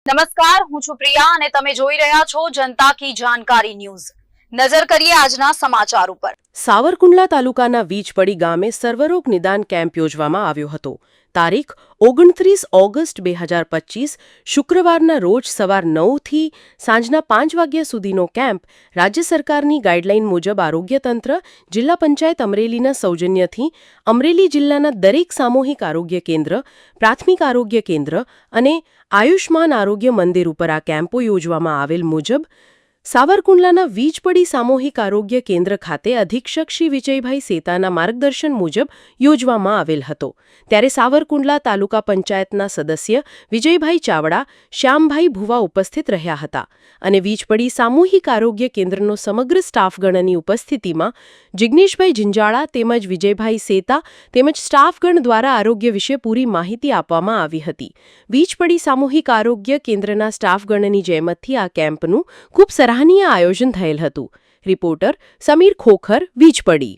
નમસ્કાર, હું છું પ્રિયા અને તમે જોઈ રહ્યા છો જનતા કી જાણકારી ન્યૂઝ। નજર કરીએ આજના સમાચાર ઉપર। સાવરકુંડલા તાલુકાના વીજપડી ગામે સર્વરોગ નિદાન કેમ્પ યોજવામાં આવ્યો હતો। તારીખ 29 ઓગસ્ટ 2025 શુક્રવારના રોજ સવાર 9 થી સાંજના 5 વાગ્યા સુધીનો કેમ્પ રાજ્ય સરકારની ગાઈડલાઈન મુજબ આરોગ્ય તંત્ર, જિલ્લા પંચાયત અમરેલીના સૌજન્યથી અમરેલી જિલ્લાના દરેક સામૂહિક આરોગ્ય કેન્દ્ર, પ્રાથમિક આરોગ્ય કેન્દ્ર અને આયુષ્માન આરોગ્ય મંદિર ઉપર આ કેમ્પો યોજવામાં આવેલ મુજબ સાવરકુંડલાના વીજપડી સામૂહિક આરોગ્ય કેન્દ્ર ખાતે અધિક્ષક શ્રી વિજયભાઈ સેતાના માર્ગદર્શન મુજબ યોજવામાં આવેલ હતો। ત્યારે સાવરકુંડલા તાલુકા પંચાયતના સદસ્ય વિજયભાઈ ચાવડા, શ્યામભાઈ ભુવા ઉપસ્થિત રહ્યા હતા અને વીજપડી સામૂહિક આરોગ્ય કેન્દ્રનો સમગ્ર સ્ટાફગણની ઉપસ્થિતિમાં જિગ્નેશભાઈ જિંજાળા તેમજ વિજયભાઈ સેતા તેમજ સ્ટાફગણ દ્વારા આરોગ્ય વિશે પૂરી માહિતી આપવામાં આવી હતી। વીજપડી સામૂહિક આરોગ્ય કેન્દ્રના સ્ટાફગણની જહેમતથી આ કેમ્પનું ખૂબ સરાહનીય આયોજન થયેલ હતું। રિપોર્ટર સમીર ખોખર, વીજપડી।